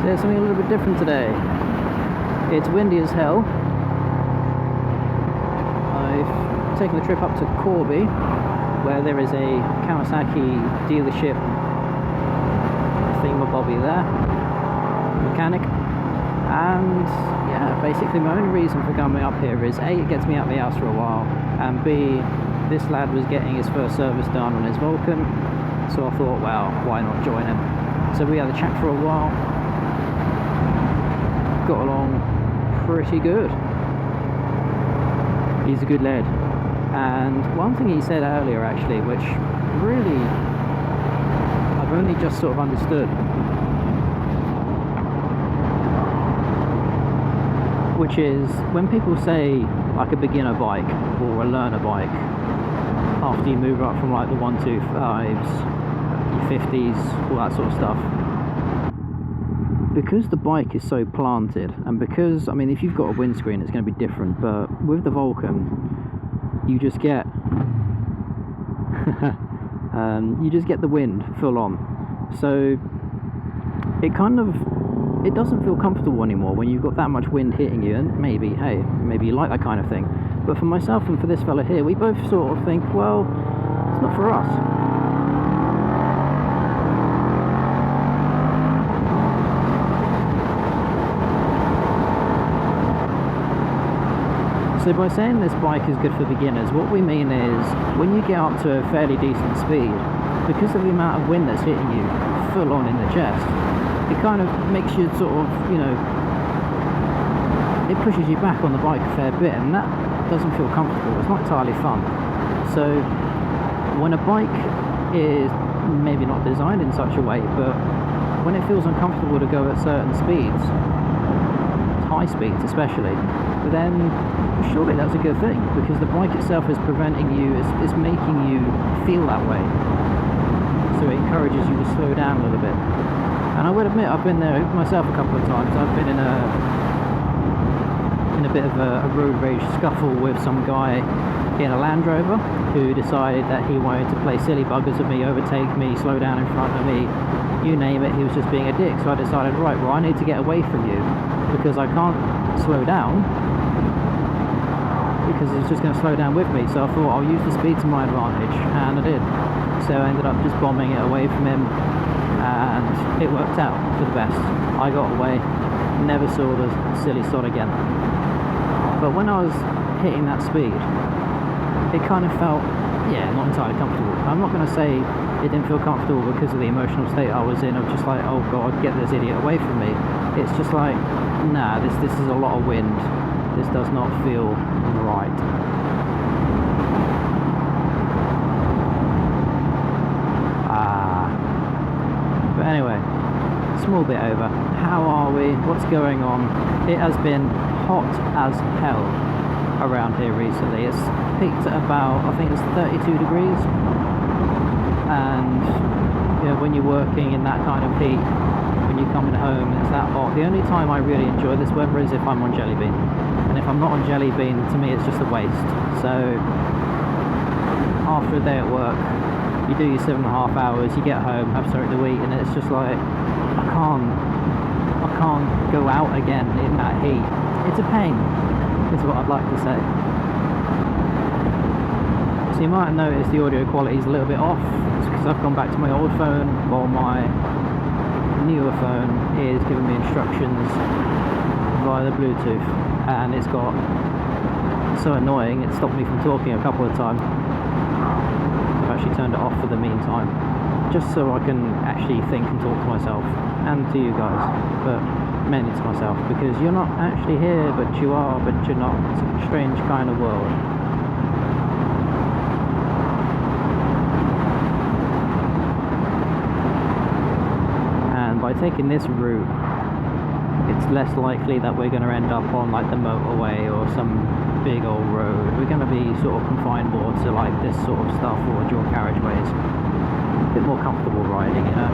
There's something a little bit different today. It's windy as hell. I've taken a trip up to Corby, where there is a Kawasaki dealership thingamabobby there, mechanic, and yeah, basically my only reason for coming up here is A, it gets me out of the house for a while, and B, this lad was getting his first service done on his Vulcan, so I thought, well, why not join him? So we had a chat for a while, got along pretty good. He's a good lad. And one thing he said earlier actually, which really I've only just sort of understood, which is when people say like a beginner bike or a learner bike, after you move up from like the 125s, 50s, all that sort of stuff, because the bike is so planted, and because, I mean, if you've got a windscreen it's going to be different, but with the Vulcan you just get the wind full on, so it doesn't feel comfortable anymore when you've got that much wind hitting you. And maybe you like that kind of thing, but for myself and for this fella here, we both sort of think, well, it's not for us. So by saying this bike is good for beginners, what we mean is when you get up to a fairly decent speed, because of the amount of wind that's hitting you full on in the chest, it kind of makes you sort of, you know, it pushes you back on the bike a fair bit, and that doesn't feel comfortable. It's not entirely fun. So when a bike is maybe not designed in such a way, but when it feels uncomfortable to go at certain speeds, high speeds especially, then surely that's a good thing, because the bike itself is preventing you, is making you feel that way, so it encourages you to slow down a little bit. And I would admit, I've been there myself a couple of times. I've been in a bit of a road rage scuffle with some guy in a Land Rover who decided that he wanted to play silly buggers with me, overtake me, slow down in front of me, you name it. He was just being a dick. So I decided, right, well, I need to get away from you, because I can't slow down, because it's just going to slow down with me. So I thought I'll use the speed to my advantage, and I did. So I ended up just bombing it away from him, and it worked out for the best. I got away, never saw the silly sod again. But when I was hitting that speed, it kind of felt, yeah, not entirely comfortable. I'm not going to say it didn't feel comfortable because of the emotional state I was in, of just like, oh god, get this idiot away from me. It's just like, nah, this is a lot of wind. This does not feel right. But anyway, small bit over. How are we? What's going on? It has been hot as hell around here recently. It's peaked at about, I think it's 32 degrees. And you know, when you're working in that kind of heat, when you're coming home and it's that hot, the only time I really enjoy this weather is if I'm on Jelly Bean. And if I'm not on Jelly Bean, to me it's just a waste. So after a day at work, you do your 7.5 hours, you get home, have something to eat, and it's just like, I can't go out again in that heat. It's a pain, is what I'd like to say. So you might have noticed the audio quality is a little bit off. It's because I've gone back to my old phone, while my newer phone is giving me instructions via the Bluetooth, and it's got so annoying it stopped me from talking a couple of times. I've actually turned it off for the meantime, just so I can actually think and talk to myself and to you guys, but mainly to myself, because you're not actually here, but you are, but you're not. It's a strange kind of world. By taking this route, it's less likely that we're going to end up on like the motorway or some big old road. We're going to be sort of confined more to like this sort of stuff, or dual carriageways. A bit more comfortable riding, you know.